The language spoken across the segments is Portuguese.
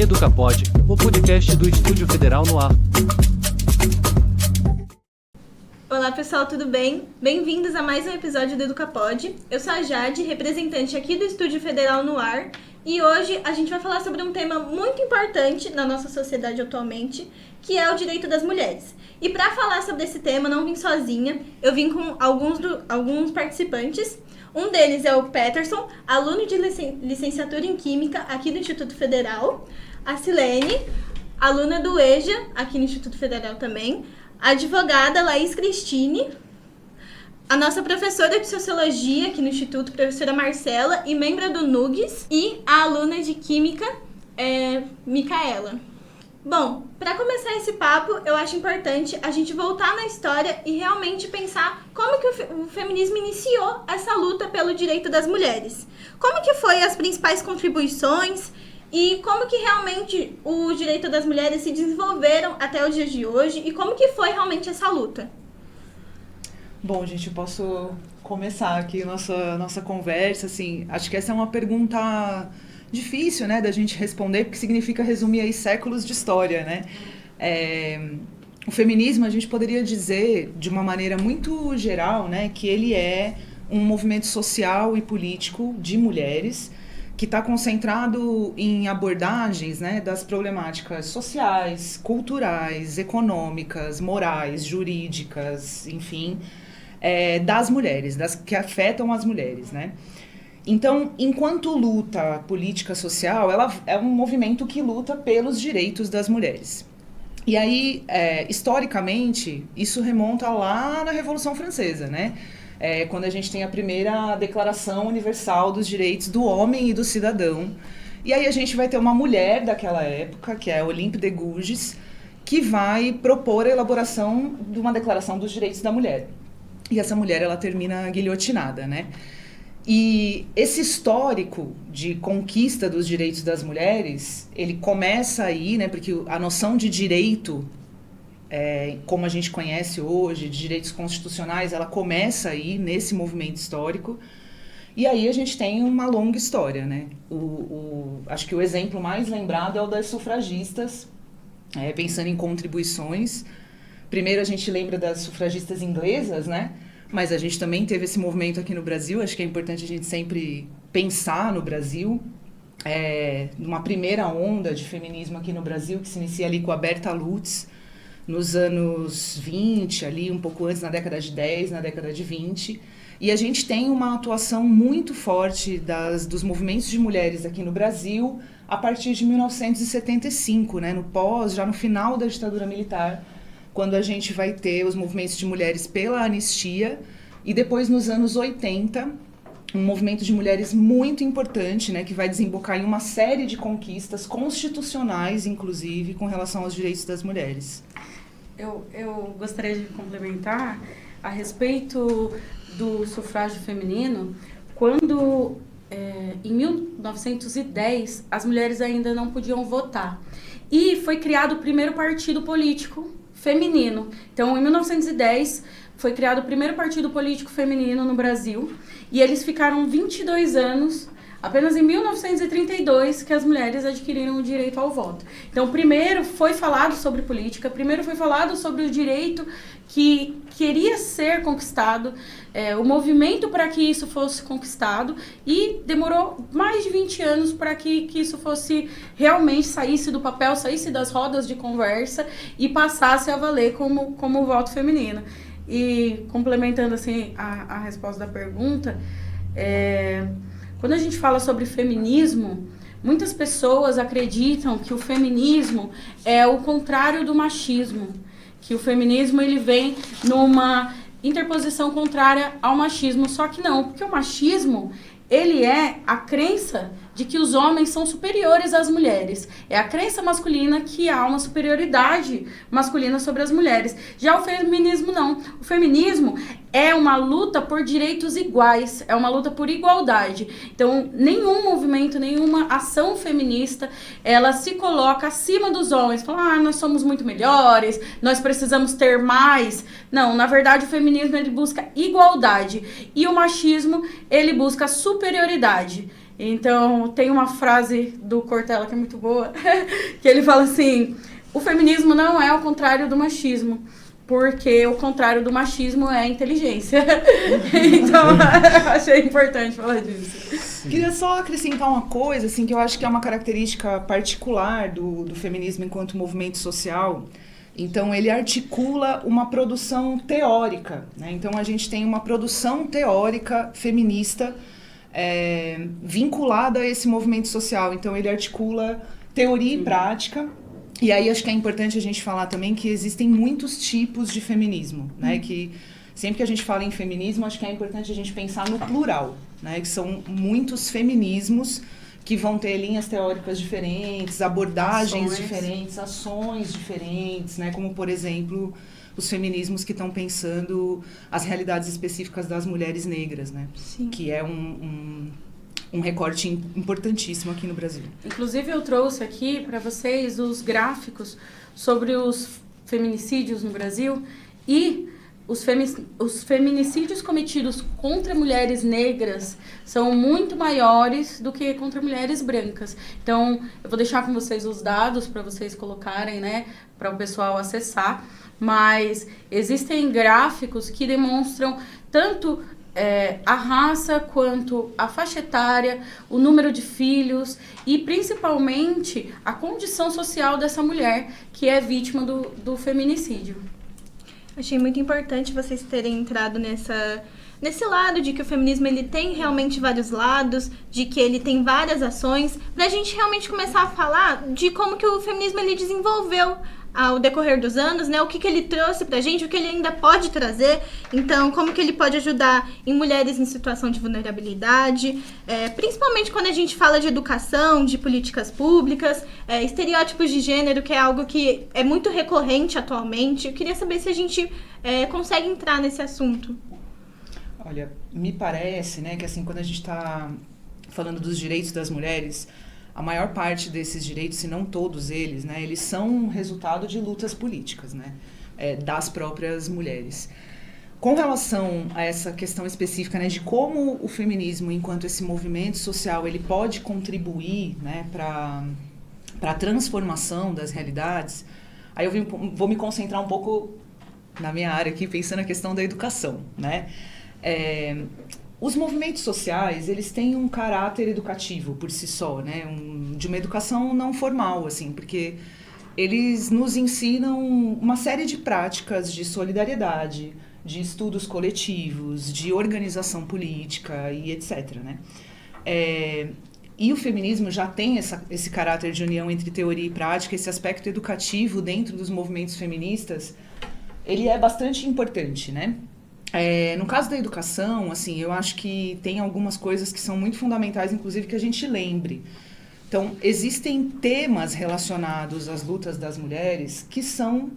EducaPod, o podcast do Estúdio Federal no ar. Olá pessoal, tudo bem? Bem-vindos a mais um episódio do EducaPod. Eu sou a Jade, representante aqui do Estúdio Federal no ar, e hoje a gente vai falar sobre um tema muito importante na nossa sociedade atualmente, que é o direito das mulheres. E para falar sobre esse tema, não vim sozinha, eu vim com alguns participantes. Um deles é o Peterson, aluno de licenciatura em Química aqui do Instituto Federal. A Silene, aluna do EJA, aqui no Instituto Federal também. A advogada Laís Cristine. A nossa professora de Sociologia aqui no Instituto, professora Marcela, e membro do NUGS. E a aluna de Química, Micaela. Bom, para começar esse papo, eu acho importante a gente voltar na história e realmente pensar como que o feminismo iniciou essa luta pelo direito das mulheres. Como que foi as principais contribuições e como que realmente o direito das mulheres se desenvolveram até os dias de hoje e como que foi realmente essa luta? Bom, gente, eu posso começar aqui nossa conversa, assim, acho que essa é uma pergunta difícil, né, da gente responder, porque significa resumir aí séculos de história, né? O feminismo, a gente poderia dizer, de uma maneira muito geral, né, que ele é um movimento social e político de mulheres que está concentrado em abordagens, né, das problemáticas sociais, culturais, econômicas, morais, jurídicas, enfim, das mulheres, que afetam as mulheres, né? Então, enquanto luta política social, ela é um movimento que luta pelos direitos das mulheres. E aí, historicamente, isso remonta lá na Revolução Francesa, né? Quando a gente tem a primeira Declaração Universal dos Direitos do Homem e do Cidadão. E aí a gente vai ter uma mulher daquela época, que é Olympe de Gouges, que vai propor a elaboração de uma Declaração dos Direitos da Mulher. E essa mulher, ela termina guilhotinada, né? E esse histórico de conquista dos direitos das mulheres, ele começa aí, né, porque a noção de direito, como a gente conhece hoje, de direitos constitucionais, ela começa aí nesse movimento histórico. E aí a gente tem uma longa história, né? Acho que o exemplo mais lembrado é o das sufragistas, pensando em contribuições. Primeiro a gente lembra das sufragistas inglesas, né? Mas a gente também teve esse movimento aqui no Brasil, acho que é importante a gente sempre pensar no Brasil, numa primeira onda de feminismo aqui no Brasil, que se inicia ali com a Berta Lutz, nos anos 20, ali um pouco antes, na década de 10, na década de 20, e a gente tem uma atuação muito forte dos movimentos de mulheres aqui no Brasil a partir de 1975, né, já no final da ditadura militar, quando a gente vai ter os movimentos de mulheres pela anistia, e depois nos anos 80, um movimento de mulheres muito importante, né, que vai desembocar em uma série de conquistas constitucionais, inclusive, com relação aos direitos das mulheres. Eu gostaria de complementar a respeito do sufrágio feminino, quando em 1910 as mulheres ainda não podiam votar. E foi criado o primeiro partido político feminino. Então, em 1910, foi criado o primeiro partido político feminino no Brasil, e eles ficaram 22 anos, apenas em 1932, que as mulheres adquiriram o direito ao voto. Então, primeiro foi falado sobre política, primeiro foi falado sobre o direito que queria ser conquistado, o movimento para que isso fosse conquistado, e demorou mais de 20 anos para que isso fosse realmente saísse do papel, saísse das rodas de conversa e passasse a valer como voto feminino. E complementando assim a resposta da pergunta, quando a gente fala sobre feminismo, muitas pessoas acreditam que o feminismo é o contrário do machismo, que o feminismo ele vem numa interposição contrária ao machismo, só que não, porque o machismo ele é a crença de que os homens são superiores às mulheres. É a crença masculina que há uma superioridade masculina sobre as mulheres. Já o feminismo não. O feminismo é uma luta por direitos iguais, é uma luta por igualdade. Então, nenhum movimento, nenhuma ação feminista, ela se coloca acima dos homens. Fala, nós somos muito melhores, nós precisamos ter mais. Não, na verdade, o feminismo ele busca igualdade. E o machismo, ele busca superioridade. Então, tem uma frase do Cortella que é muito boa, que ele fala assim, o feminismo não é ao contrário do machismo, porque o contrário do machismo é a inteligência. Então, eu achei importante falar disso. Queria só acrescentar uma coisa, assim, que eu acho que é uma característica particular do feminismo enquanto movimento social. Então, ele articula uma produção teórica, né? Então, a gente tem uma produção teórica feminista vinculada a esse movimento social. Então, ele articula teoria e prática. E aí, acho que é importante a gente falar também que existem muitos tipos de feminismo, né? Que sempre que a gente fala em feminismo, acho que é importante a gente pensar no plural, né? Que são muitos feminismos que vão ter linhas teóricas diferentes, abordagens diferentes, ações diferentes, né? Como, por exemplo, os feminismos que estão pensando as realidades específicas das mulheres negras, né? Sim. Que é um recorte importantíssimo aqui no Brasil. Inclusive, eu trouxe aqui para vocês os gráficos sobre os feminicídios no Brasil e os feminicídios cometidos contra mulheres negras são muito maiores do que contra mulheres brancas. Então, eu vou deixar com vocês os dados para vocês colocarem, né, para o pessoal acessar. Mas existem gráficos que demonstram tanto a raça quanto a faixa etária, o número de filhos e principalmente a condição social dessa mulher que é vítima do feminicídio. Achei muito importante vocês terem entrado nesse lado de que o feminismo ele tem realmente vários lados, de que ele tem várias ações, pra gente realmente começar a falar de como que o feminismo ele desenvolveu ao decorrer dos anos, né? O que ele trouxe pra gente, o que ele ainda pode trazer. Então, como que ele pode ajudar em mulheres em situação de vulnerabilidade, principalmente quando a gente fala de educação, de políticas públicas, estereótipos de gênero, que é algo que é muito recorrente atualmente. Eu queria saber se a gente consegue entrar nesse assunto. Olha, me parece, né, que assim, quando a gente está falando dos direitos das mulheres, a maior parte desses direitos, se não todos eles, né, eles são resultado de lutas políticas, né, das próprias mulheres. Com relação a essa questão específica, né, de como o feminismo, enquanto esse movimento social, ele pode contribuir, né, para a transformação das realidades, aí eu vou me concentrar um pouco na minha área aqui, pensando na questão da educação, né. Os movimentos sociais, eles têm um caráter educativo por si só, né? De uma educação não formal, assim, porque eles nos ensinam uma série de práticas de solidariedade, de estudos coletivos, de organização política e etc, né? E o feminismo já tem esse caráter de união entre teoria e prática, esse aspecto educativo dentro dos movimentos feministas, ele é bastante importante, né? No caso da educação, assim, eu acho que tem algumas coisas que são muito fundamentais, inclusive, que a gente lembre. Então, existem temas relacionados às lutas das mulheres que são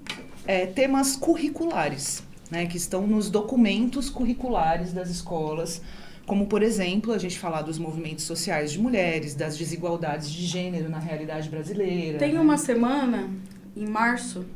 temas curriculares, né, que estão nos documentos curriculares das escolas, como, por exemplo, a gente falar dos movimentos sociais de mulheres, das desigualdades de gênero na realidade brasileira. Tem uma semana, em março,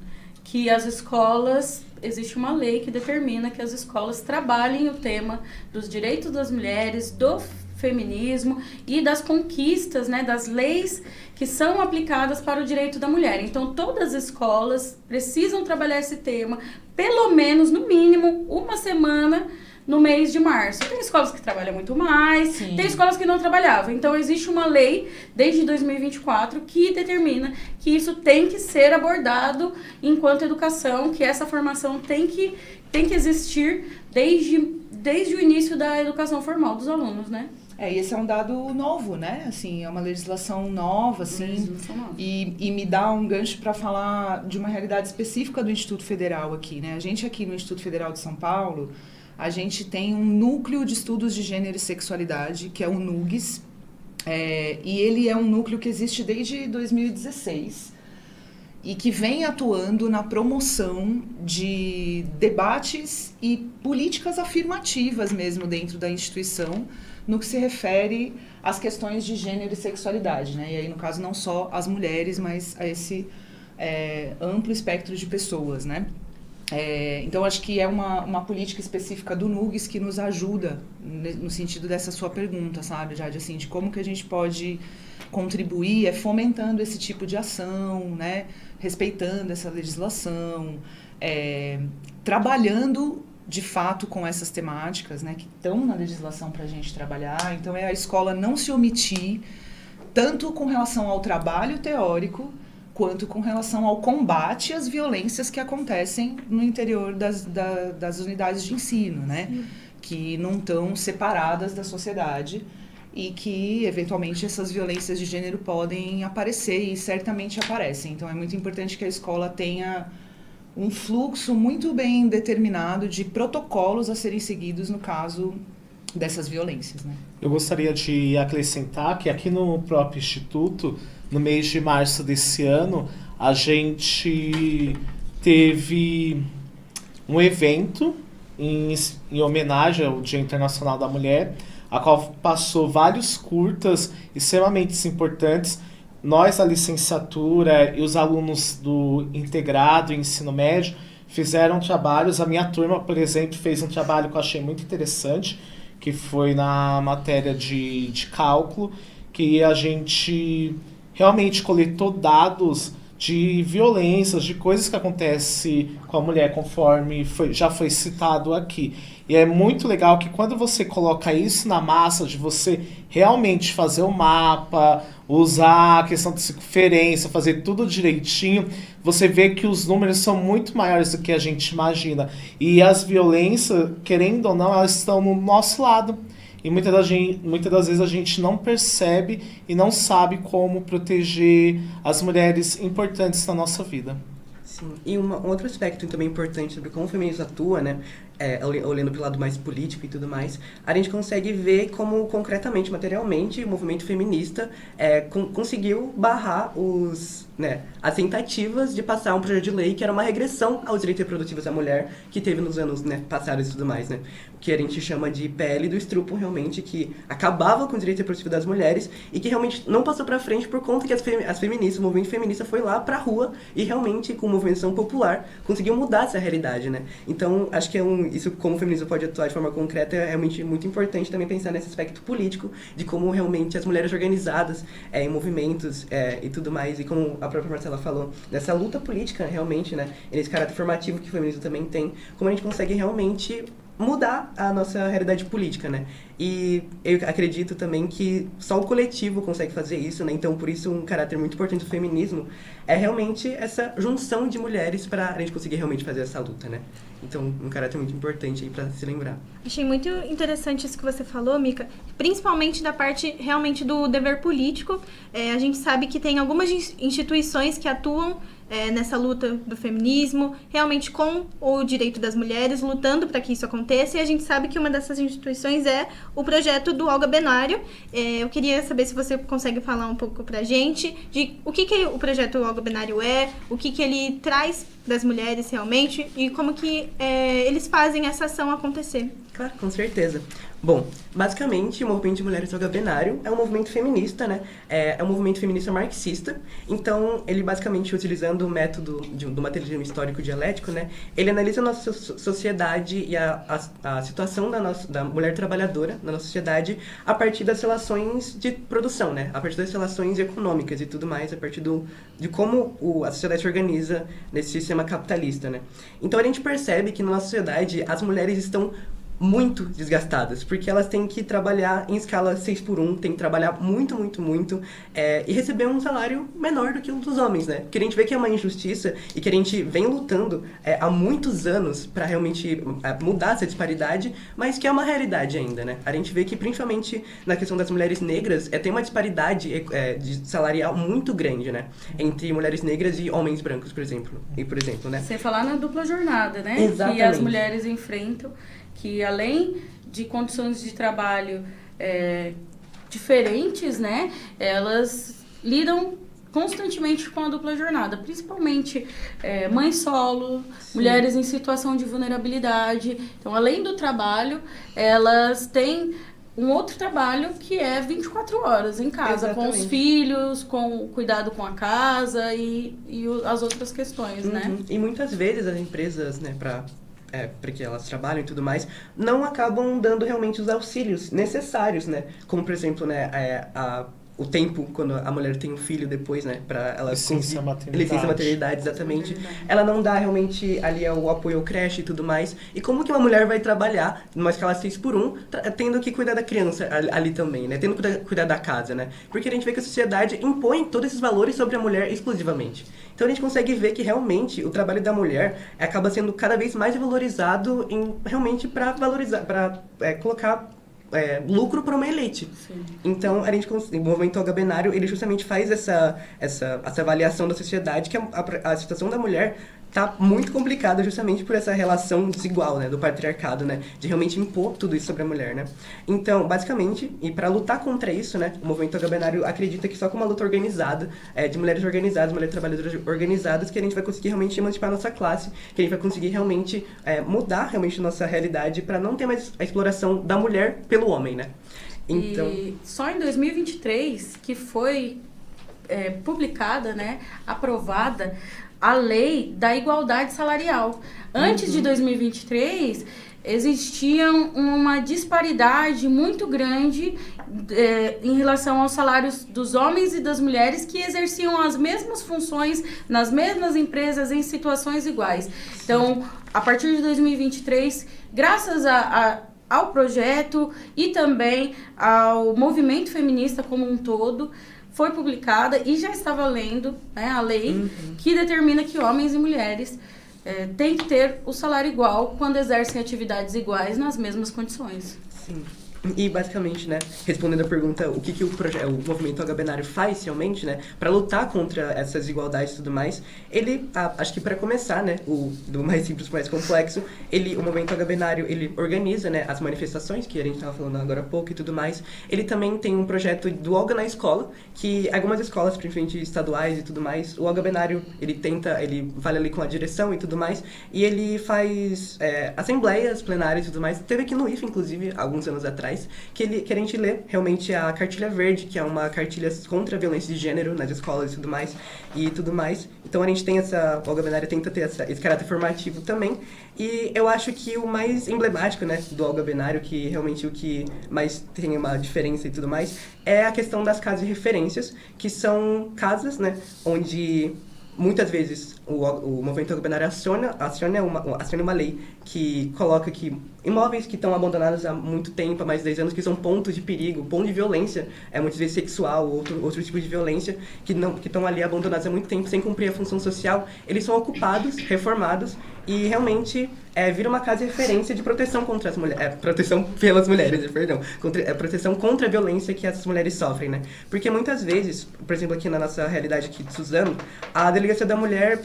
que as escolas... Existe uma lei que determina que as escolas trabalhem o tema dos direitos das mulheres, do feminismo e das conquistas, né, das leis que são aplicadas para o direito da mulher. Então, todas as escolas precisam trabalhar esse tema, pelo menos, no mínimo, uma semana no mês de março. Tem escolas que trabalham muito mais, Sim. Tem escolas que não trabalhavam. Então, existe uma lei, desde 2024, que determina que isso tem que ser abordado enquanto educação, que essa formação tem que existir desde o início da educação formal dos alunos, né? E esse é um dado novo, né? Assim, é uma legislação nova, assim, e me dá um gancho para falar de uma realidade específica do Instituto Federal aqui, né? A gente aqui no Instituto Federal de São Paulo, a gente tem um núcleo de estudos de gênero e sexualidade, que é o NUGS, e ele é um núcleo que existe desde 2016 e que vem atuando na promoção de debates e políticas afirmativas mesmo dentro da instituição, no que se refere às questões de gênero e sexualidade, né? E aí, no caso, não só as mulheres, mas a esse amplo espectro de pessoas, né? Então, acho que é uma política específica do NUGS que nos ajuda no sentido dessa sua pergunta, sabe, Jade? Assim, de como que a gente pode contribuir fomentando esse tipo de ação, né? Respeitando essa legislação, trabalhando de fato com essas temáticas, né? Que estão na legislação para a gente trabalhar. Então, é a escola não se omitir, tanto com relação ao trabalho teórico, quanto com relação ao combate às violências que acontecem no interior das unidades de ensino, né? Que não estão separadas da sociedade e que, eventualmente, essas violências de gênero podem aparecer e certamente aparecem. Então, é muito importante que a escola tenha um fluxo muito bem determinado de protocolos a serem seguidos no caso dessas violências, né? Eu gostaria de acrescentar que aqui no próprio Instituto, no mês de março desse ano, a gente teve um evento em homenagem ao Dia Internacional da Mulher, a qual passou vários curtas extremamente importantes. Nós, a licenciatura e os alunos do integrado e ensino médio fizeram trabalhos. A minha turma, por exemplo, fez um trabalho que eu achei muito interessante, que foi na matéria de cálculo, que a gente realmente coletou dados de violências, de coisas que acontecem com a mulher, conforme já foi citado aqui. E é muito legal que quando você coloca isso na massa, de você realmente fazer o mapa, usar a questão de circunferência, fazer tudo direitinho, você vê que os números são muito maiores do que a gente imagina. E as violências, querendo ou não, elas estão no nosso lado. E muitas das vezes a gente não percebe e não sabe como proteger as mulheres importantes na nossa vida. Sim, e um outro aspecto também importante sobre como o feminismo atua, né, olhando pelo lado mais político e tudo mais, a gente consegue ver como concretamente, materialmente, o movimento feminista conseguiu barrar as tentativas de passar um projeto de lei que era uma regressão aos direitos reprodutivos da mulher que teve nos anos, né, passados e tudo mais, né? O que a gente chama de PL do estrupo, realmente, que acabava com os direitos reprodutivos das mulheres e que realmente não passou pra frente por conta que as feministas, o movimento feminista foi lá pra rua e realmente, com movimentação popular, conseguiu mudar essa realidade, né? Então, acho que isso, como o feminismo pode atuar de forma concreta, é realmente muito importante também pensar nesse aspecto político, de como realmente as mulheres organizadas em movimentos e tudo mais, e como a própria Marcela falou, nessa luta política, realmente, né, nesse caráter formativo que o feminismo também tem, como a gente consegue realmente mudar a nossa realidade política, né? E eu acredito também que só o coletivo consegue fazer isso, né? Então, por isso, um caráter muito importante do feminismo é realmente essa junção de mulheres para a gente conseguir realmente fazer essa luta, né? Então, um caráter muito importante aí para se lembrar. Achei muito interessante isso que você falou, Mica, principalmente da parte realmente do dever político. A gente sabe que tem algumas instituições que atuam nessa luta do feminismo, realmente com o direito das mulheres, lutando para que isso aconteça, e a gente sabe que uma dessas instituições é o projeto do Olga Benário. Eu queria saber se você consegue falar um pouco pra gente de o que o projeto Olga Benário o que ele traz das mulheres realmente e como que eles fazem essa ação acontecer. Claro, com certeza. Bom, basicamente, o movimento de mulheres Olga Benário é um movimento feminista, né? É um movimento feminista marxista. Então, ele basicamente, utilizando o método do materialismo histórico dialético, né? Ele analisa a nossa sociedade e a situação da mulher trabalhadora na nossa sociedade a partir das relações de produção, né? A partir das relações econômicas e tudo mais, a partir de como a sociedade se organiza nesse sistema capitalista, né? Então, a gente percebe que na nossa sociedade as mulheres estão muito desgastadas, porque elas têm que trabalhar em escala 6x1, têm que trabalhar muito, muito, muito, e receber um salário menor do que o dos homens, né? Porque a gente vê que é uma injustiça e que a gente vem lutando há muitos anos para realmente mudar essa disparidade, mas que é uma realidade ainda, né? A gente vê que, principalmente na questão das mulheres negras, tem uma disparidade de salarial muito grande, né? Entre mulheres negras e homens brancos, por exemplo, né? Você falar na dupla jornada, né? Exatamente. Que as mulheres enfrentam, que além de condições de trabalho diferentes, né, elas lidam constantemente com a dupla jornada, principalmente mães solo, sim, mulheres em situação de vulnerabilidade. Então, além do trabalho, elas têm um outro trabalho que é 24 horas em casa, com os Exatamente. filhos, com o cuidado com a casa as outras questões, né? Uhum. E muitas vezes as empresas, né, para que elas trabalham e tudo mais, não acabam dando realmente os auxílios necessários, né? Como, por exemplo, né, o tempo quando a mulher tem um filho depois, né, para ela Licença maternidade. licença maternidade, exatamente. Maternidade. Ela não dá realmente ali o apoio ao creche e tudo mais. E como que uma mulher vai trabalhar numa escala 6x1, tendo que cuidar da criança ali também, né? Tendo que cuidar da casa, né? Porque a gente vê que a sociedade impõe todos esses valores sobre a mulher exclusivamente. Então a gente consegue ver que realmente o trabalho da mulher acaba sendo cada vez mais valorizado realmente para valorizar, para colocar lucro para uma elite. Sim. Então, o movimento agabenário, ele justamente faz essa avaliação da sociedade, que a situação da mulher tá muito complicada justamente por essa relação desigual, né, do patriarcado, né, de realmente impor tudo isso sobre a mulher, né. Então, basicamente, e para lutar contra isso, né, o movimento agabenário acredita que só com uma luta organizada, de mulheres organizadas, mulheres trabalhadoras organizadas, que a gente vai conseguir realmente emancipar a nossa classe, que a gente vai conseguir realmente mudar realmente nossa realidade para não ter mais a exploração da mulher pelo homem, né. Então, E só em 2023 que foi publicada, né, aprovada a lei da igualdade salarial. Antes de 2023, existia uma disparidade muito grande em relação aos salários dos homens e das mulheres que exerciam as mesmas funções nas mesmas empresas em situações iguais. Então, a partir de 2023, graças ao projeto e também ao movimento feminista como um todo, foi publicada e já está valendo, né, a lei que determina que homens e mulheres têm que ter o salário igual quando exercem atividades iguais nas mesmas condições. sim. E basicamente, né, respondendo a pergunta, o que o movimento agabenário faz realmente, né, para lutar contra essas desigualdades e tudo mais, ele, acho que para começar, né, do mais simples para o mais complexo, o movimento agabenário, ele organiza, né, as manifestações, que a gente estava falando agora há pouco e tudo mais. Ele também tem um projeto do Olga na Escola, que algumas escolas, principalmente estaduais e tudo mais, o agabenário, ele vai ali com a direção e tudo mais, e ele faz assembleias plenárias e tudo mais. Teve aqui no IFE, inclusive, alguns anos atrás, que a gente lê realmente a Cartilha Verde, que é uma cartilha contra a violência de gênero nas escolas e tudo mais. Então a gente tem o agabenário tenta ter esse caráter formativo também. E eu acho que o mais emblemático, né, do agabenário, que realmente o que mais tem uma diferença e tudo mais, é a questão das casas de referências, que são casas, né, onde muitas vezes o movimento agabenário aciona uma lei que coloca que imóveis que estão abandonados há muito tempo, há mais de 10 anos, que são pontos de perigo, ponto de violência, muitas vezes sexual ou outro tipo de violência, que estão ali abandonados há muito tempo sem cumprir a função social, eles são ocupados, reformados e realmente vira uma casa de referência de proteção contra as mulheres, proteção pelas mulheres, perdão, proteção contra a violência que essas mulheres sofrem, né? Porque muitas vezes, por exemplo, aqui na nossa realidade aqui de Suzano, a delegacia da mulher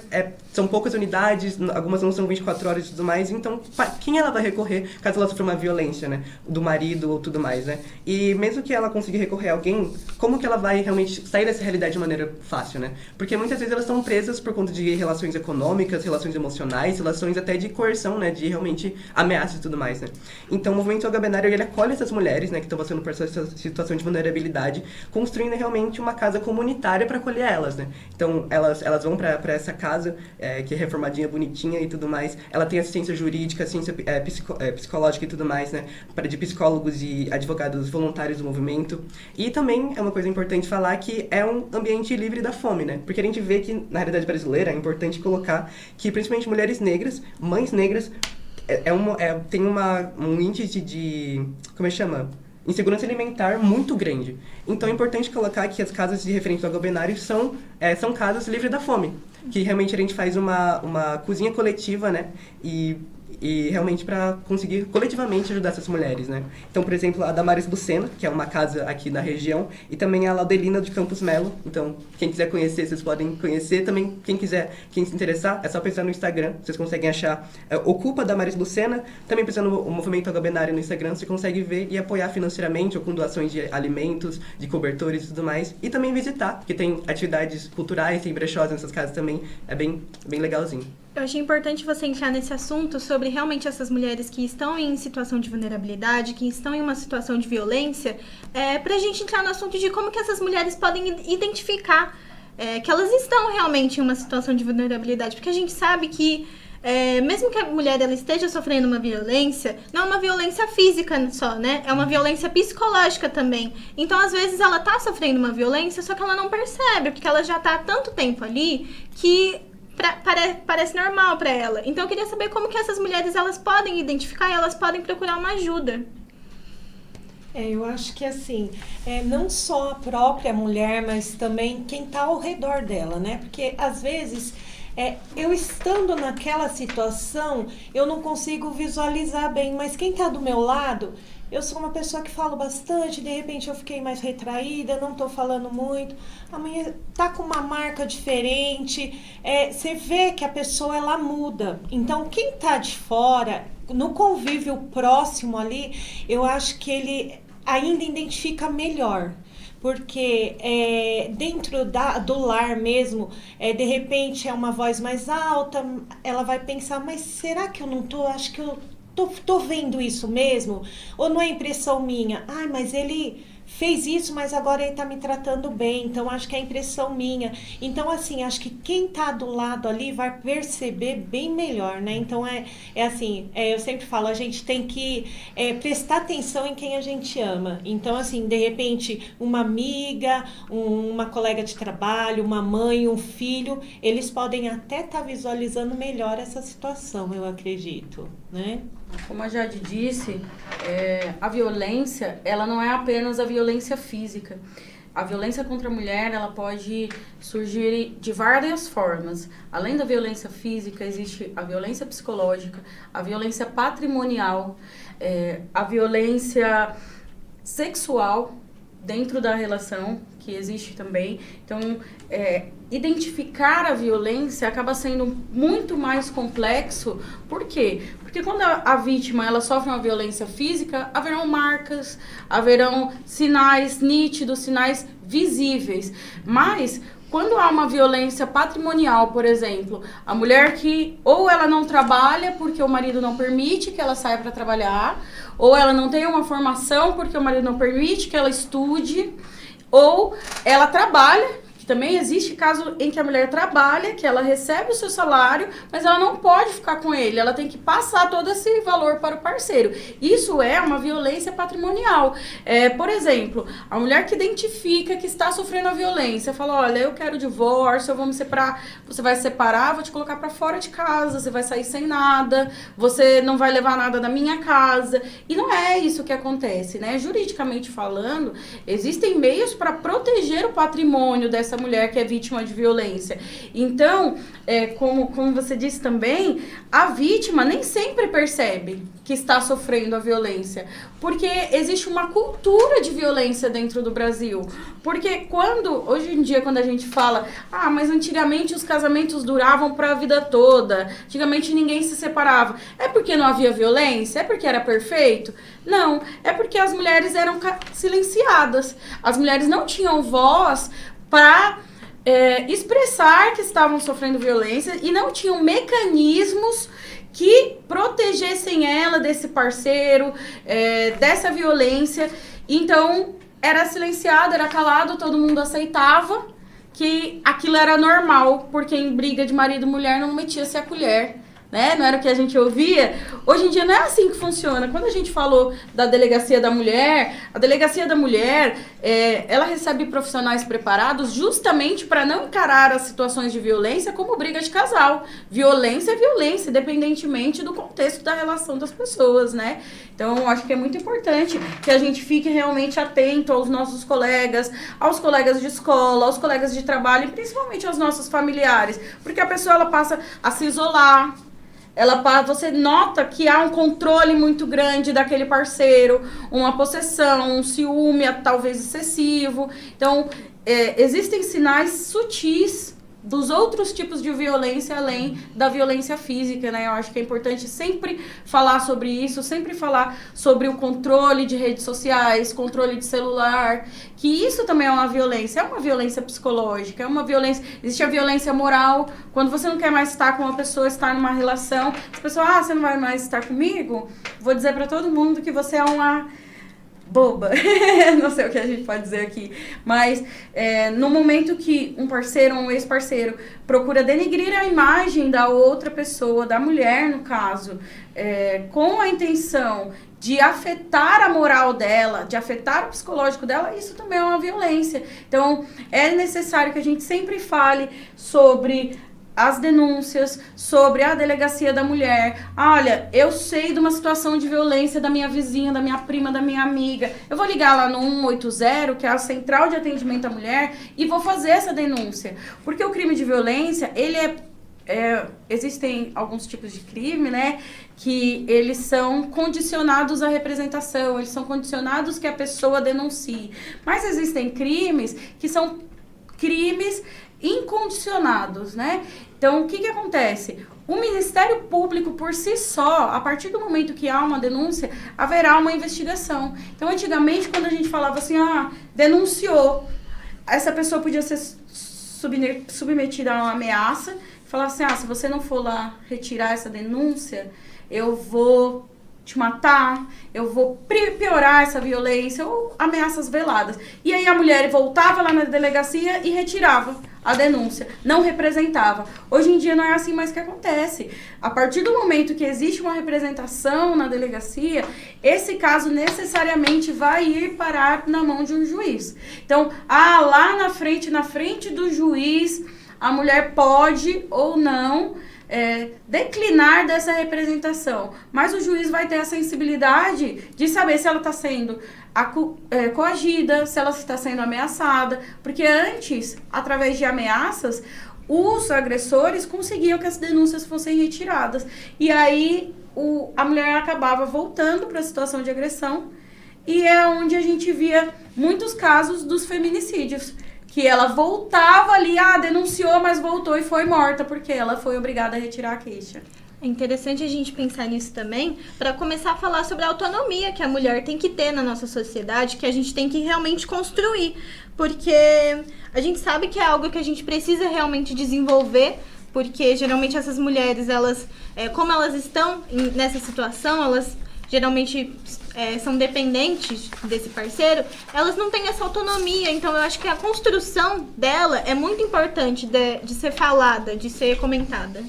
são poucas unidades, algumas não são 24 horas e tudo mais, então quem ela vai recorrer caso ela sofra uma violência, né? Do marido ou tudo mais, né? E mesmo que ela consiga recorrer a alguém, como que ela vai realmente sair dessa realidade de maneira fácil, né? Porque muitas vezes elas estão presas por conta de relações econômicas, relações emocionais, relações até de coerção, né? De realmente ameaças e tudo mais, né? Então o movimento agabenário, ele acolhe essas mulheres, né? Que estão passando por essa situação de vulnerabilidade, construindo realmente uma casa comunitária para acolher elas, né? Então elas vão para essa casa, que é reformadinha, bonitinha e tudo mais. Ela tem assistência jurídica, assistência psicológica e tudo mais, né? De psicólogos e advogados voluntários do movimento. E também é uma coisa importante falar que é um ambiente livre da fome, né? Porque a gente vê que, na realidade brasileira, é importante colocar que, principalmente mulheres negras, mães negras, tem um índice de... como é que chama? Insegurança alimentar muito grande. Então é importante colocar que as casas de referência do agabenário são casas livres da fome. Que realmente a gente faz uma cozinha coletiva, né? E realmente para conseguir coletivamente ajudar essas mulheres, né? Então, por exemplo, a Damares Lucena, que é uma casa aqui na região, e também a Laudelina de Campos Melo. Então, quem quiser conhecer, vocês podem conhecer. Também, quem se interessar, é só pesquisar no Instagram, vocês conseguem achar Ocupa Damares Lucena. Também pesquisando o movimento agabenário no Instagram, você consegue ver e apoiar financeiramente ou com doações de alimentos, de cobertores e tudo mais. E também visitar, porque tem atividades culturais, tem brechós nessas casas também, é bem legalzinho. Eu achei importante você entrar nesse assunto sobre realmente essas mulheres que estão em situação de vulnerabilidade, que estão em uma situação de violência, pra gente entrar no assunto de como que essas mulheres podem identificar que elas estão realmente em uma situação de vulnerabilidade, porque a gente sabe que mesmo que a mulher ela esteja sofrendo uma violência, não é uma violência física só, né? É uma violência psicológica também. Então, às vezes, ela tá sofrendo uma violência, só que ela não percebe, porque ela já tá há tanto tempo ali que parece normal pra ela. Então, eu queria saber como que essas mulheres elas podem identificar e elas podem procurar uma ajuda. Eu acho que assim, não só a própria mulher, mas também quem está ao redor dela, né? Porque às vezes, eu estando naquela situação, eu não consigo visualizar bem, mas quem está do meu lado, eu sou uma pessoa que falo bastante, de repente eu fiquei mais retraída, não estou falando muito, amanhã tá com uma marca diferente, você vê que a pessoa ela muda. Então quem tá de fora, no convívio próximo ali, eu acho que ele ainda identifica melhor. Porque dentro do lar mesmo, de repente é uma voz mais alta, ela vai pensar, mas será que eu não tô? Acho que eu tô vendo isso mesmo? Ou não é impressão minha? Ai, mas ele fez isso, mas agora ele tá me tratando bem, então acho que é impressão minha. Então, assim, acho que quem tá do lado ali vai perceber bem melhor, né? Então, assim, eu sempre falo, a gente tem que prestar atenção em quem a gente ama. Então, assim, de repente, uma amiga, uma colega de trabalho, uma mãe, um filho, eles podem até estar visualizando melhor essa situação, eu acredito, né? Como a Jade disse, a violência, ela não é apenas a violência física. A violência contra a mulher, ela pode surgir de várias formas. Além da violência física, existe a violência psicológica, a violência patrimonial, a violência sexual dentro da relação, que existe também. Então, identificar a violência acaba sendo muito mais complexo. Por quê? Porque quando a vítima ela sofre uma violência física, haverão marcas, haverão sinais nítidos, sinais visíveis. Mas quando há uma violência patrimonial, por exemplo, a mulher que ou ela não trabalha porque o marido não permite que ela saia para trabalhar, ou ela não tem uma formação porque o marido não permite que ela estude, ou ela trabalha, que também existe caso em que a mulher trabalha, que ela recebe o seu salário, mas ela não pode ficar com ele, ela tem que passar todo esse valor para o parceiro. Isso é uma violência patrimonial. Por exemplo, a mulher que identifica que está sofrendo a violência, fala, olha, eu quero divórcio, eu vou me separar, você vai se separar, vou te colocar para fora de casa, você vai sair sem nada, você não vai levar nada da minha casa. E não é isso que acontece, né? Juridicamente falando, existem meios para proteger o patrimônio dessa mulher que é vítima de violência. Então, como você disse também, a vítima nem sempre percebe que está sofrendo a violência, porque existe uma cultura de violência dentro do Brasil. Porque hoje em dia, quando a gente fala, mas antigamente os casamentos duravam para a vida toda, antigamente ninguém se separava, é porque não havia violência? É porque era perfeito? Não, é porque as mulheres eram silenciadas, as mulheres não tinham voz para expressar que estavam sofrendo violência e não tinham mecanismos que protegessem ela desse parceiro, dessa violência. Então, era silenciado, era calado, todo mundo aceitava que aquilo era normal, porque em briga de marido e mulher não metia-se a colher. Né? Não era o que a gente ouvia. Hoje em dia não é assim que funciona. Quando a gente falou da Delegacia da Mulher, a Delegacia da Mulher, ela recebe profissionais preparados justamente para não encarar as situações de violência como briga de casal. Violência é violência, independentemente do contexto da relação das pessoas, né? Então, acho que é muito importante que a gente fique realmente atento aos nossos colegas, aos colegas de escola, aos colegas de trabalho e principalmente aos nossos familiares. Porque a pessoa ela passa a se isolar, você nota que há um controle muito grande daquele parceiro, uma possessão, um ciúme talvez excessivo. Então, existem sinais sutis dos outros tipos de violência além da violência física, né? Eu acho que é importante sempre falar sobre isso, sempre falar sobre o controle de redes sociais, controle de celular, que isso também é uma violência psicológica, é uma violência, existe a violência moral, quando você não quer mais estar com uma pessoa, estar numa relação, as pessoas, você não vai mais estar comigo? Vou dizer pra todo mundo que você é uma boba, não sei o que a gente pode dizer aqui, mas no momento que um parceiro ou um ex-parceiro procura denegrir a imagem da outra pessoa, da mulher no caso, com a intenção de afetar a moral dela, de afetar o psicológico dela, isso também é uma violência. Então, é necessário que a gente sempre fale sobre as denúncias, sobre a delegacia da mulher. Olha, eu sei de uma situação de violência da minha vizinha, da minha prima, da minha amiga. Eu vou ligar lá no 180, que é a Central de Atendimento à Mulher, e vou fazer essa denúncia. Porque o crime de violência, ele existem alguns tipos de crime, né, que eles são condicionados à representação, eles são condicionados que a pessoa denuncie. Mas existem crimes que são crimes incondicionados, né? Então, o que acontece? O Ministério Público, por si só, a partir do momento que há uma denúncia, haverá uma investigação. Então, antigamente, quando a gente falava assim, denunciou, essa pessoa podia ser submetida a uma ameaça, falar assim, se você não for lá retirar essa denúncia, eu vou te matar, eu vou piorar essa violência, ou ameaças veladas. E aí a mulher voltava lá na delegacia e retirava a denúncia, não representava. Hoje em dia não é assim mais que acontece. A partir do momento que existe uma representação na delegacia, esse caso necessariamente vai ir parar na mão de um juiz. Então, lá na frente do juiz, a mulher pode ou não declinar dessa representação, mas o juiz vai ter a sensibilidade de saber se ela está sendo coagida, se ela está sendo ameaçada, porque antes, através de ameaças, os agressores conseguiam que as denúncias fossem retiradas, e aí a mulher acabava voltando para a situação de agressão, e é onde a gente via muitos casos dos feminicídios, que ela voltava ali, denunciou, mas voltou e foi morta, porque ela foi obrigada a retirar a queixa. É interessante a gente pensar nisso também, para começar a falar sobre a autonomia que a mulher tem que ter na nossa sociedade, que a gente tem que realmente construir, porque a gente sabe que é algo que a gente precisa realmente desenvolver, porque geralmente essas mulheres, elas, como elas estão nessa situação, elas geralmente são dependentes desse parceiro, elas não têm essa autonomia. Então, eu acho que a construção dela é muito importante de ser falada, de ser comentada.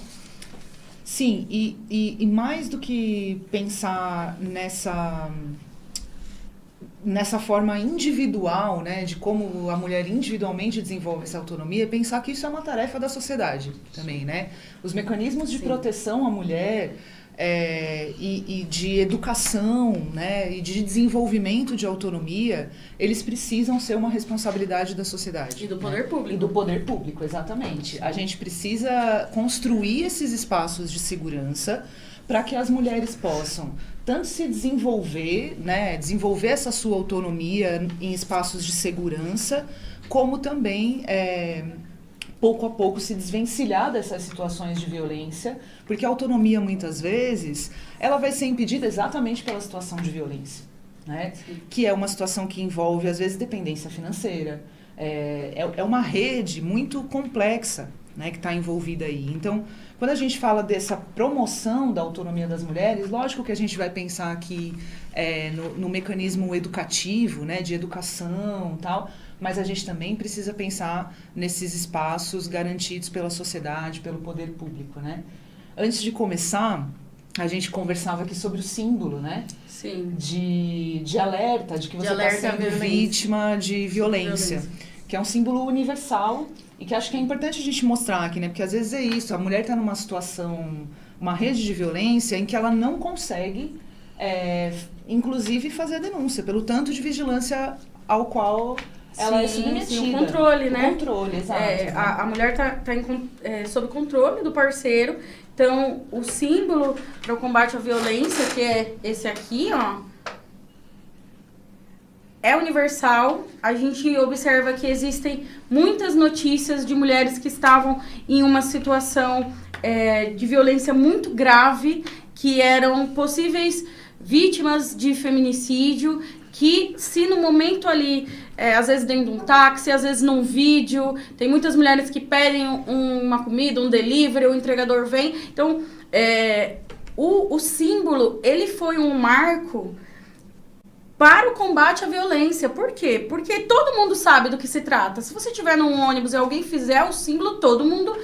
Sim, e mais do que pensar nessa forma individual, né, de como a mulher individualmente desenvolve essa autonomia, pensar que isso é uma tarefa da sociedade também, né? Os mecanismos de proteção à mulher e de educação, né, e de desenvolvimento de autonomia, eles precisam ser uma responsabilidade da sociedade. E do poder público. E do poder público, exatamente. A gente precisa construir esses espaços de segurança para que as mulheres possam tanto se desenvolver, né, desenvolver essa sua autonomia em espaços de segurança, como também pouco a pouco se desvencilhar dessas situações de violência, porque a autonomia muitas vezes ela vai ser impedida exatamente pela situação de violência, né? Que é uma situação que envolve às vezes dependência financeira, é uma rede muito complexa, né, que está envolvida aí. Então, quando a gente fala dessa promoção da autonomia das mulheres, lógico que a gente vai pensar aqui no mecanismo educativo, né, de educação e tal, mas a gente também precisa pensar nesses espaços garantidos pela sociedade, pelo poder público, né? Antes de começar, a gente conversava aqui sobre o símbolo, né? Sim. De alerta, de que você está sendo vítima de violência, que é um símbolo universal e que acho que é importante a gente mostrar aqui, né? Porque às vezes é isso, a mulher está numa situação, uma rede de violência em que ela não consegue, inclusive, fazer a denúncia, pelo tanto de vigilância ao qual ela é submetida. Sim, o controle, né? O controle, exato. A mulher tá sob controle do parceiro. Então, o símbolo para o combate à violência, que é esse aqui, ó. é universal. A gente observa que existem muitas notícias de mulheres que estavam em uma situação de violência muito grave, que eram possíveis vítimas de feminicídio, que se no momento ali, às vezes dentro de um táxi, às vezes num vídeo, tem muitas mulheres que pedem uma comida, um delivery, o entregador vem. Então, o símbolo, ele foi um marco para o combate à violência. Por quê? Porque todo mundo sabe do que se trata. Se você estiver num ônibus e alguém fizer o símbolo, todo mundo...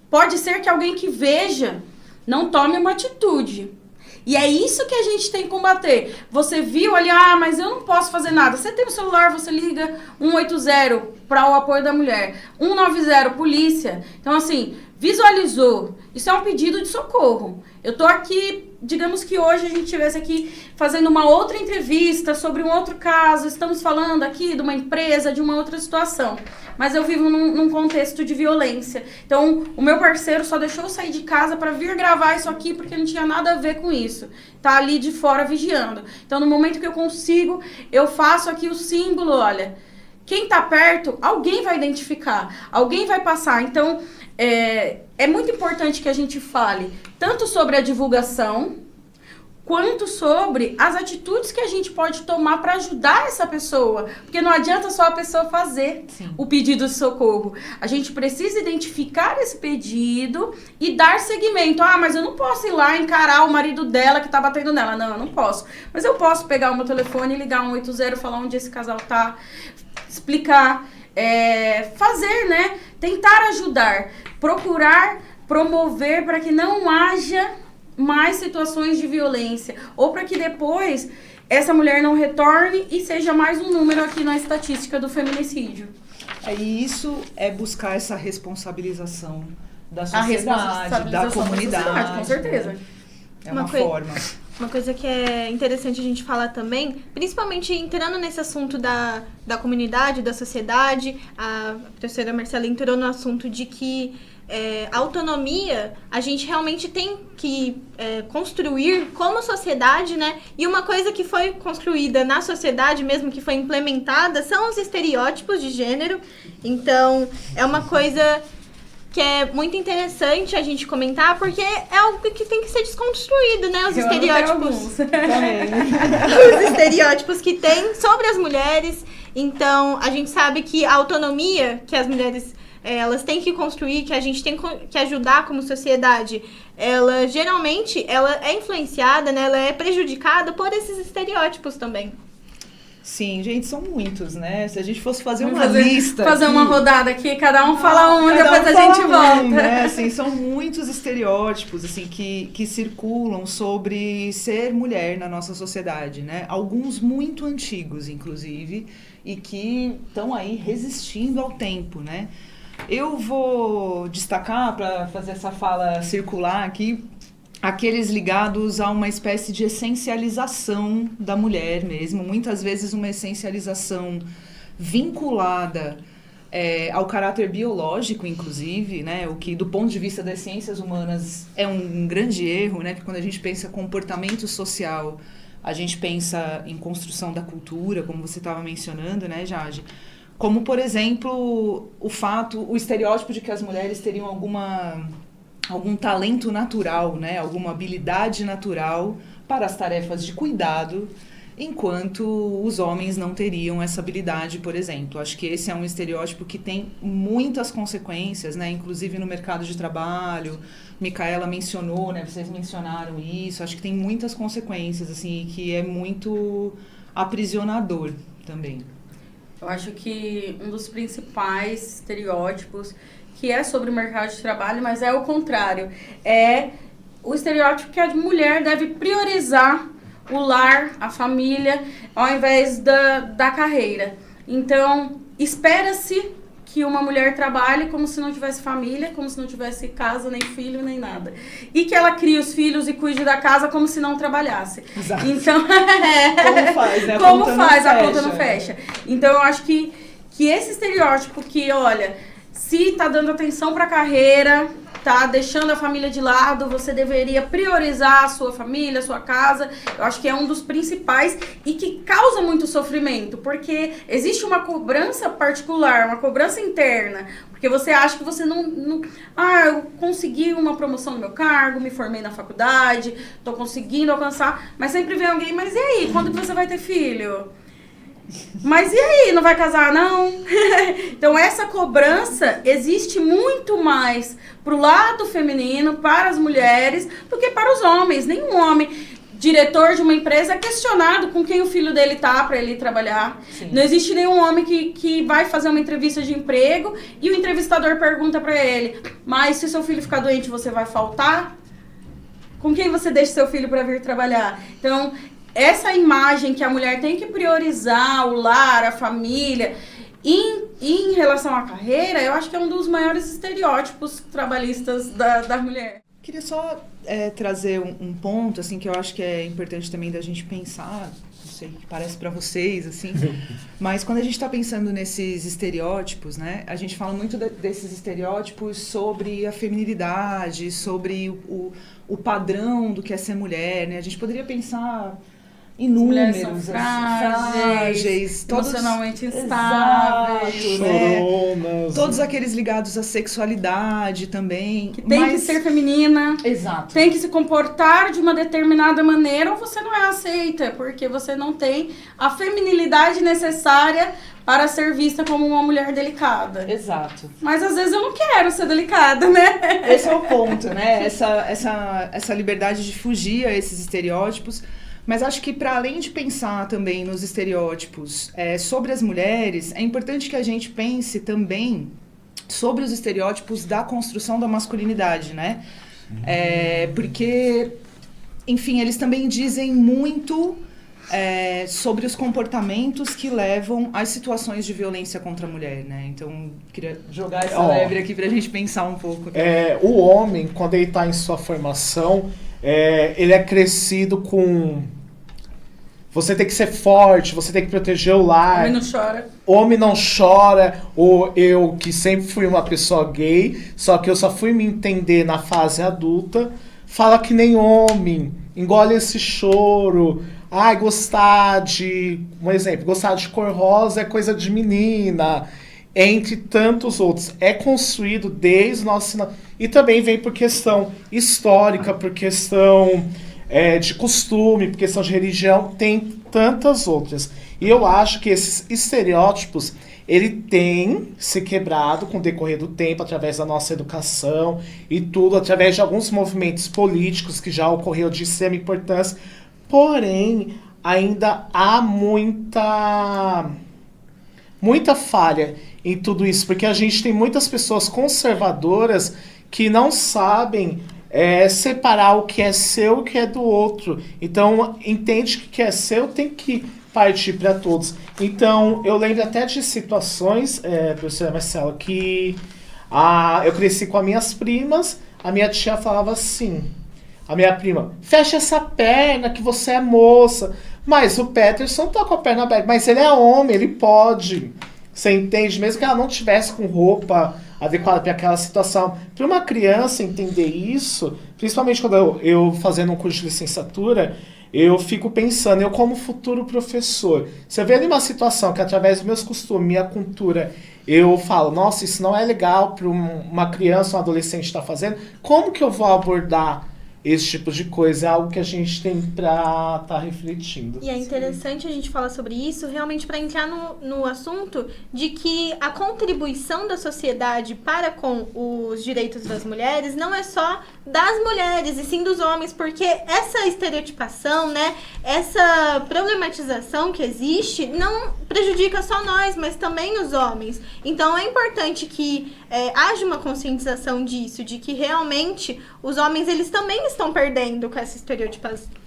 Pode ser que alguém que veja não tome uma atitude. E é isso que a gente tem que combater. Você viu ali, mas eu não posso fazer nada. Você tem o celular, você liga 180 para o apoio da mulher. 190, polícia. Então, assim, visualizou. Isso é um pedido de socorro. Eu tô aqui, digamos que hoje a gente estivesse aqui fazendo uma outra entrevista sobre um outro caso. Estamos falando aqui de uma empresa, de uma outra situação. Mas eu vivo num contexto de violência. Então, o meu parceiro só deixou eu sair de casa para vir gravar isso aqui porque não tinha nada a ver com isso. Tá ali de fora vigiando. Então, no momento que eu consigo, eu faço aqui o símbolo, olha. Quem tá perto, alguém vai identificar, alguém vai passar. Então, é muito importante que a gente fale tanto sobre a divulgação, quanto sobre as atitudes que a gente pode tomar para ajudar essa pessoa. Porque não adianta só a pessoa fazer o pedido de socorro. A gente precisa identificar esse pedido e dar seguimento. Mas eu não posso ir lá encarar o marido dela que tá batendo nela. Não, eu não posso. Mas eu posso pegar o meu telefone e ligar 180, falar onde esse casal tá, explicar, fazer, né? Tentar ajudar, procurar promover para que não haja mais situações de violência, ou para que depois essa mulher não retorne e seja mais um número aqui na estatística do feminicídio. E isso é buscar essa responsabilização da sociedade, da comunidade. Com certeza. Né? É uma forma. Uma coisa que é interessante a gente falar também, principalmente entrando nesse assunto da comunidade, da sociedade, a professora Marcela entrou no assunto de que a autonomia a gente realmente tem que construir como sociedade, né? E uma coisa que foi construída na sociedade mesmo, que foi implementada, são os estereótipos de gênero. Então, é uma coisa que é muito interessante a gente comentar, porque é algo que tem que ser desconstruído, né? Os estereótipos. Os estereótipos que tem sobre as mulheres. Então, a gente sabe que a autonomia que as mulheres elas têm que construir, que a gente tem que ajudar como sociedade, ela geralmente é influenciada, né? Ela é prejudicada por esses estereótipos também. Sim, gente, são muitos, né? Se a gente fosse fazer uma lista... Fazer uma rodada aqui, cada um fala um, depois a gente volta. Né? Assim, são muitos estereótipos assim, que circulam sobre ser mulher na nossa sociedade, né? Alguns muito antigos, inclusive, e que estão aí resistindo ao tempo, né? Eu vou destacar, para fazer essa fala circular aqui, aqueles ligados a uma espécie de essencialização da mulher mesmo, muitas vezes uma essencialização vinculada ao caráter biológico, inclusive, né, o que do ponto de vista das ciências humanas é um grande erro, né, que quando a gente pensa comportamento social, a gente pensa em construção da cultura, como você estava mencionando, né, Jade? Como, por exemplo, o estereótipo de que as mulheres teriam algum talento natural, né? Alguma habilidade natural para as tarefas de cuidado, enquanto os homens não teriam essa habilidade, por exemplo. Acho que esse é um estereótipo que tem muitas consequências, né? Inclusive no mercado de trabalho. Micaela mencionou, né? Vocês mencionaram isso. Acho que tem muitas consequências, assim, que é muito aprisionador também. Eu acho que um dos principais estereótipos que é sobre o mercado de trabalho, mas é o contrário. É o estereótipo que a mulher deve priorizar o lar, a família, ao invés da carreira. Então, espera-se que uma mulher trabalhe como se não tivesse família, como se não tivesse casa, nem filho, nem nada. E que ela crie os filhos e cuide da casa como se não trabalhasse. Exato. Então, como faz, né? Como faz, a conta não fecha. Então, eu acho que esse estereótipo que, olha, se tá dando atenção pra carreira, tá deixando a família de lado, você deveria priorizar a sua família, a sua casa. Eu acho que é um dos principais e que causa muito sofrimento, porque existe uma cobrança particular, uma cobrança interna, porque você acha que você não eu consegui uma promoção no meu cargo, me formei na faculdade, tô conseguindo alcançar, mas sempre vem alguém, mas e aí, quando que você vai ter filho? Mas e aí, não vai casar, não? Então, essa cobrança existe muito mais pro lado feminino, para as mulheres, do que para os homens. Nenhum homem, diretor de uma empresa, é questionado com quem o filho dele tá para ele ir trabalhar. Sim. Não existe nenhum homem que vai fazer uma entrevista de emprego e o entrevistador pergunta para ele, mas se seu filho ficar doente, você vai faltar? Com quem você deixa seu filho para vir trabalhar? Então, essa imagem que a mulher tem que priorizar o lar, a família, em relação à carreira, eu acho que é um dos maiores estereótipos trabalhistas da mulher. Queria só trazer um ponto, assim, que eu acho que é importante também da gente pensar, não sei o que parece para vocês, assim, mas quando a gente está pensando nesses estereótipos, né, a gente fala muito desses estereótipos sobre a feminilidade, sobre o padrão do que é ser mulher, né, a gente poderia pensar inúmeros, mulheres são frágeis, emocionalmente instáveis, choronas, todos aqueles ligados à sexualidade também. Que tem que ser feminina, exato, tem que se comportar de uma determinada maneira ou você não é aceita, porque você não tem a feminilidade necessária para ser vista como uma mulher delicada. Exato. Mas às vezes eu não quero ser delicada, né? Esse é o ponto, né? Essa liberdade de fugir a esses estereótipos. Mas acho que para além de pensar também nos estereótipos sobre as mulheres, é importante que a gente pense também sobre os estereótipos da construção da masculinidade, né? Porque, enfim, eles também dizem muito sobre os comportamentos que levam às situações de violência contra a mulher, né? Então, queria jogar essa lebre aqui pra gente pensar um pouco. O homem, quando ele tá em sua formação, ele é crescido com... Você tem que ser forte, você tem que proteger o lar. Homem não chora. Homem não chora. Ou eu, que sempre fui uma pessoa gay, só que eu só fui me entender na fase adulta, fala que nem homem, engole esse choro. Gostar de... Um exemplo, gostar de cor rosa é coisa de menina. Entre tantos outros. É construído desde o nosso... E também vem por questão histórica, por questão de costume, por questão de religião, tem tantas outras. E eu acho que esses estereótipos, ele tem se quebrado com o decorrer do tempo, através da nossa educação e tudo, através de alguns movimentos políticos que já ocorreram de extrema importância. Porém, ainda há muita falha em tudo isso, porque a gente tem muitas pessoas conservadoras que não sabem separar o que é seu e o que é do outro. Então, entende que o que é seu tem que partir para todos. Então, eu lembro até de situações, professora Marcela, que eu cresci com as minhas primas, a minha tia falava assim, a minha prima, fecha essa perna que você é moça. Mas o Peterson tá com a perna aberta, mas ele é homem, ele pode. Você entende? Mesmo que ela não tivesse com roupa adequada para aquela situação. Para uma criança entender isso, principalmente quando eu fazendo um curso de licenciatura, eu fico pensando, eu como futuro professor, se eu ver uma situação que através dos meus costumes, minha cultura, eu falo, nossa, isso não é legal para uma criança, um adolescente estar fazendo, como que eu vou abordar esse tipo de coisa? É algo que a gente tem para estar refletindo. E é interessante a gente falar sobre isso realmente para entrar no assunto de que a contribuição da sociedade para com os direitos das mulheres não é só das mulheres e sim dos homens, porque essa estereotipação, né, essa problematização que existe não prejudica só nós, mas também os homens. Então é importante que haja uma conscientização disso, de que realmente os homens eles também estão perdendo com essa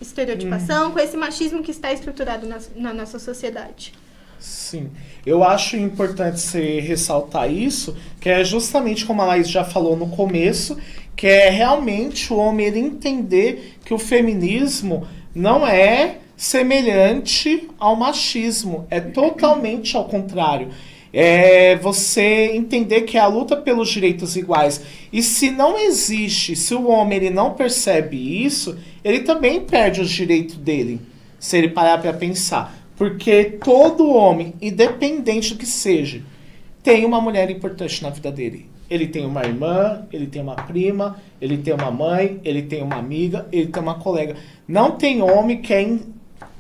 estereotipação, com esse machismo que está estruturado na nossa sociedade. Sim, eu acho importante você ressaltar isso, que é justamente como a Laís já falou no começo, que é realmente o homem ele entender que o feminismo não é semelhante ao machismo, é totalmente ao contrário. É você entender que é a luta pelos direitos iguais. E se não existe, se o homem ele não percebe isso, ele também perde os direitos dele, se ele parar para pensar. Porque todo homem, independente do que seja, tem uma mulher importante na vida dele. Ele tem uma irmã, ele tem uma prima, ele tem uma mãe, ele tem uma amiga, ele tem uma colega. Não tem homem que é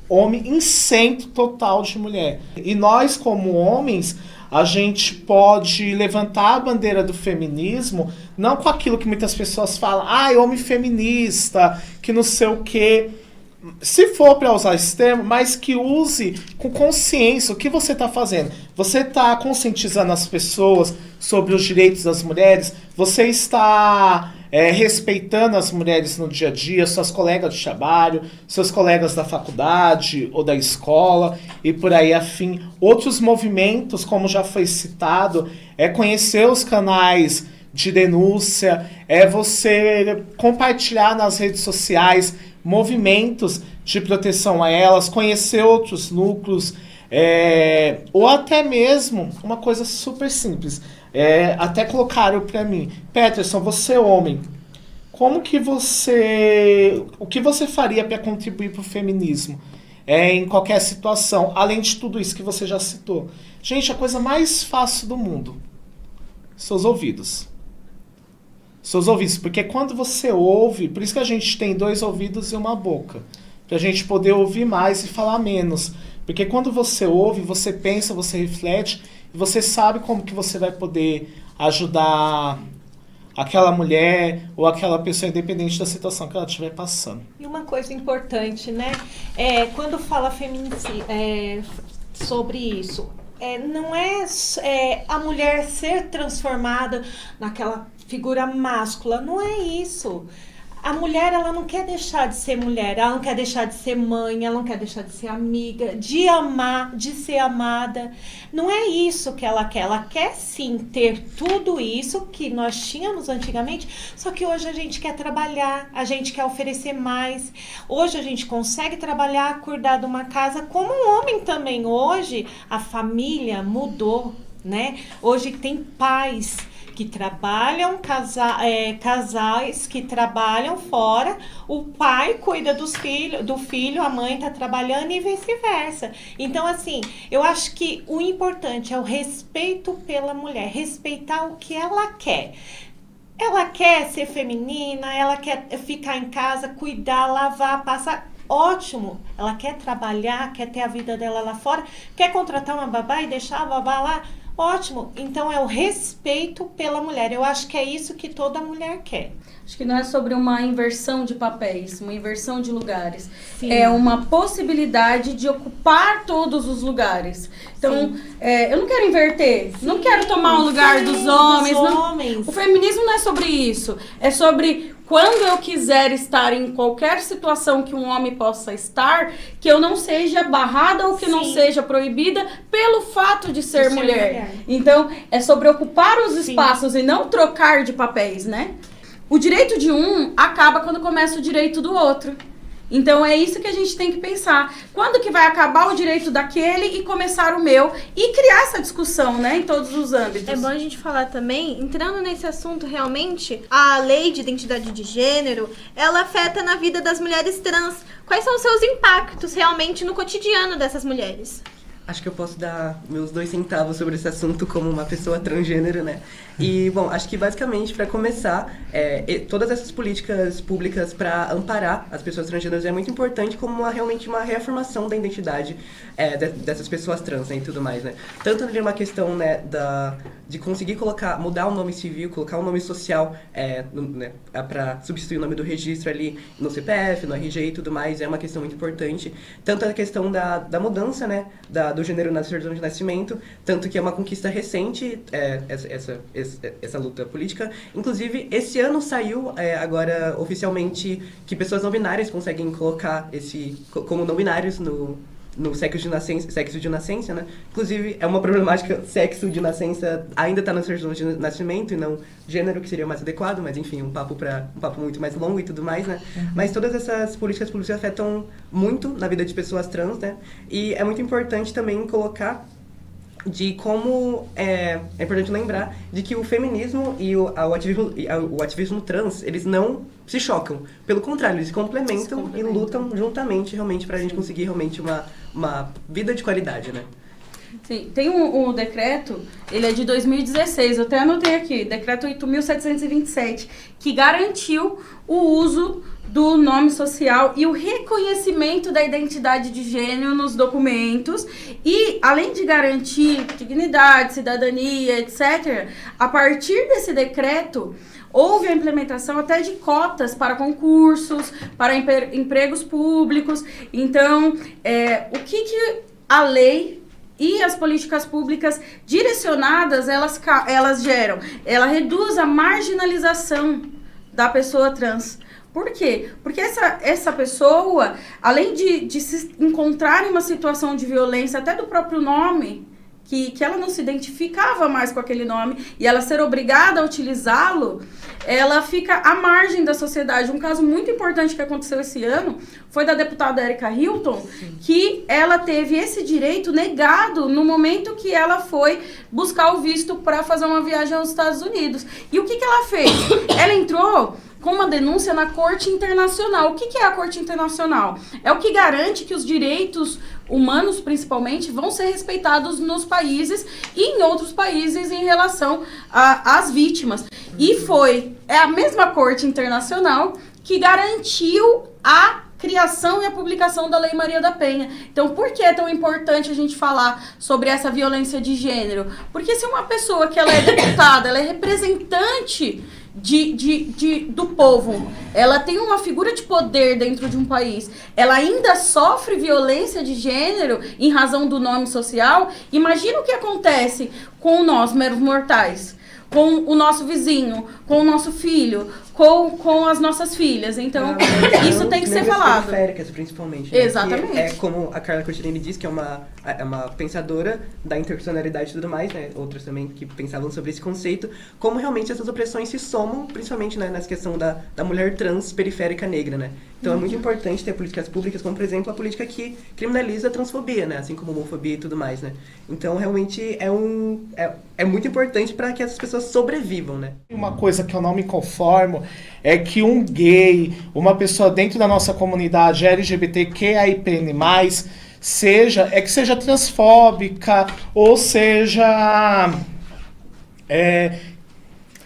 homem isento total de mulher. E nós, como homens, a gente pode levantar a bandeira do feminismo, não com aquilo que muitas pessoas falam, homem feminista, que não sei o quê. Se for para usar esse termo, mas que use com consciência o que você está fazendo. Você está conscientizando as pessoas sobre os direitos das mulheres? Você está respeitando as mulheres no dia a dia, suas colegas de trabalho, seus colegas da faculdade ou da escola e por aí afim. Outros movimentos, como já foi citado, é conhecer os canais de denúncia, é você compartilhar nas redes sociais movimentos de proteção a elas, conhecer outros núcleos, ou até mesmo uma coisa super simples. Até colocaram para mim, Peterson, você é homem, o que você faria para contribuir para o feminismo em qualquer situação, além de tudo isso que você já citou? Gente, a coisa mais fácil do mundo, seus ouvidos. Seus ouvidos, porque quando você ouve, por isso que a gente tem 2 ouvidos e uma boca, pra gente poder ouvir mais e falar menos, porque quando você ouve, você pensa, você reflete, e você sabe como que você vai poder ajudar aquela mulher ou aquela pessoa, independente da situação que ela estiver passando. E uma coisa importante, né, quando fala sobre isso, não é a mulher ser transformada naquela figura máscula, não é isso. A mulher, ela não quer deixar de ser mulher, ela não quer deixar de ser mãe, ela não quer deixar de ser amiga, de amar, de ser amada. Não é isso que ela quer sim ter tudo isso que nós tínhamos antigamente, só que hoje a gente quer trabalhar, a gente quer oferecer mais. Hoje a gente consegue trabalhar, cuidar de uma casa, como um homem também. Hoje a família mudou, né? Hoje tem pais que trabalham, casais que trabalham fora, o pai cuida do filho, a mãe está trabalhando e vice-versa. Então, assim, eu acho que o importante é o respeito pela mulher, respeitar o que ela quer. Ela quer ser feminina, ela quer ficar em casa, cuidar, lavar, passar. Ótimo, ela quer trabalhar, quer ter a vida dela lá fora, quer contratar uma babá e deixar a babá lá. Ótimo, então é o respeito pela mulher. Eu acho que é isso que toda mulher quer. Acho que não é sobre uma inversão de papéis, uma inversão de lugares. Sim. É uma possibilidade de ocupar todos os lugares. Então, eu não quero inverter, não quero tomar o lugar dos homens. Não. O feminismo não é sobre isso. É sobre quando eu quiser estar em qualquer situação que um homem possa estar, que eu não seja barrada ou que não seja proibida pelo fato de ser mulher. Então, é sobre ocupar os espaços e não trocar de papéis, né? O direito de um acaba quando começa o direito do outro. Então é isso que a gente tem que pensar. Quando que vai acabar o direito daquele e começar o meu? E criar essa discussão, né, em todos os âmbitos. É bom a gente falar também, entrando nesse assunto realmente, a lei de identidade de gênero, ela afeta na vida das mulheres trans. Quais são os seus impactos realmente no cotidiano dessas mulheres? Acho que eu posso dar meus 2 centavos sobre esse assunto como uma pessoa transgênero, né? E, bom, acho que basicamente, para começar, todas essas políticas públicas para amparar as pessoas transgêneras é muito importante como realmente uma reafirmação da identidade dessas pessoas trans, né, e tudo mais, né? Tanto de uma questão, né, de conseguir mudar o nome civil, colocar o nome social para substituir o nome do registro ali no CPF, no RG e tudo mais, é uma questão muito importante. Tanto a questão da mudança, né, do gênero na certidão de nascimento, tanto que é uma conquista recente, essa luta política. Inclusive, esse ano saiu agora oficialmente que pessoas não binárias conseguem colocar como não binários no sexo de nascença, né? Inclusive, é uma problemática, sexo de nascença ainda está na certidão de nascimento e não gênero, que seria mais adequado, mas enfim, um papo muito mais longo e tudo mais, né? Uhum. Mas todas essas políticas públicas afetam muito na vida de pessoas trans, né? E é muito importante também colocar de como é importante lembrar de que o feminismo e o ativismo trans, eles não se chocam. Pelo contrário, eles se complementam e lutam juntamente, realmente, pra gente conseguir realmente uma vida de qualidade, né? Sim, tem um decreto, ele é de 2016, eu até anotei aqui, decreto 8.727, que garantiu o uso do nome social e o reconhecimento da identidade de gênero nos documentos e, além de garantir dignidade, cidadania, etc., a partir desse decreto, houve a implementação até de cotas para concursos, para empregos públicos. Então, o que a lei e as políticas públicas direcionadas, elas geram? Ela reduz a marginalização da pessoa trans. Por quê? Porque essa pessoa, além de se encontrar em uma situação de violência, até do próprio nome, que ela não se identificava mais com aquele nome, e ela ser obrigada a utilizá-lo, ela fica à margem da sociedade. Um caso muito importante que aconteceu esse ano foi da deputada Erika Hilton, que ela teve esse direito negado no momento que ela foi buscar o visto para fazer uma viagem aos Estados Unidos. E o que ela fez? Ela entrou com uma denúncia na Corte Internacional. O que é a Corte Internacional? É o que garante que os direitos humanos, principalmente, vão ser respeitados nos países e em outros países em relação às vítimas. E é a mesma Corte Internacional que garantiu a criação e a publicação da Lei Maria da Penha. Então, por que é tão importante a gente falar sobre essa violência de gênero? Porque se uma pessoa que ela é deputada, ela é representante do povo, ela tem uma figura de poder dentro de um país, ela ainda sofre violência de gênero em razão do nome social, imagina o que acontece com nós, meros mortais, com o nosso vizinho, com o nosso filho, com as nossas filhas. Então, isso tem que ser falado. Periféricas, principalmente. Né? Exatamente. É como a Carla Cortellini diz, que é uma pensadora da interseccionalidade e tudo mais, né? Outras também que pensavam sobre esse conceito, como realmente essas opressões se somam, principalmente, né, nessa questão da mulher trans periférica negra, né? Então é muito importante ter políticas públicas, como por exemplo a política que criminaliza a transfobia, né? Assim como a homofobia e tudo mais, né? Então realmente é muito importante para que essas pessoas sobrevivam, né? Uma coisa que eu não me conformo é que um gay, uma pessoa dentro da nossa comunidade LGBTQIAPN+, seja transfóbica, ou seja...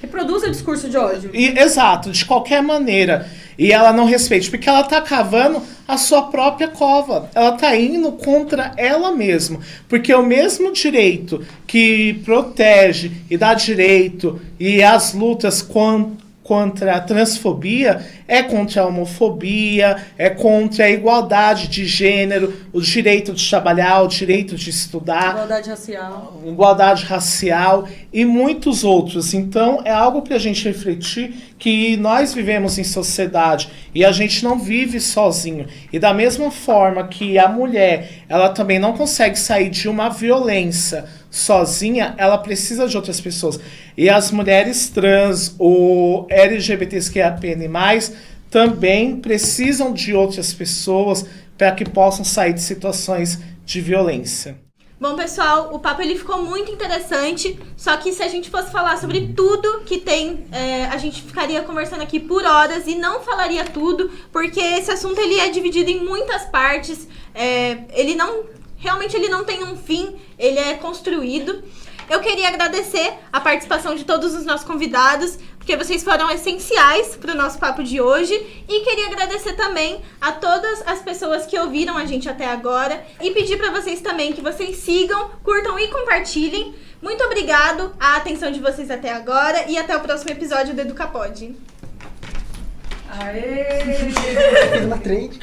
Reproduza o discurso de ódio. Exato, de qualquer maneira. E ela não respeite, porque ela tá cavando a sua própria cova. Ela tá indo contra ela mesma. Porque o mesmo direito que protege e dá direito e as lutas contra a transfobia é contra a homofobia, é contra a igualdade de gênero, o direito de trabalhar, o direito de estudar, igualdade racial e muitos outros. Então é algo para a gente refletir, que nós vivemos em sociedade e a gente não vive sozinho. E da mesma forma que a mulher, ela também não consegue sair de uma violência sozinha, ela precisa de outras pessoas. E as mulheres trans ou LGBTQIAPN+, também precisam de outras pessoas para que possam sair de situações de violência. Bom, pessoal, o papo ele ficou muito interessante, só que se a gente fosse falar sobre tudo que tem, a gente ficaria conversando aqui por horas e não falaria tudo, porque esse assunto ele é dividido em muitas partes, realmente ele não tem um fim, ele é construído. Eu queria agradecer a participação de todos os nossos convidados, porque vocês foram essenciais para o nosso papo de hoje. E queria agradecer também a todas as pessoas que ouviram a gente até agora. E pedir para vocês também que vocês sigam, curtam e compartilhem. Muito obrigado a atenção de vocês até agora e até o próximo episódio do EducaPod. Aê! Na frente.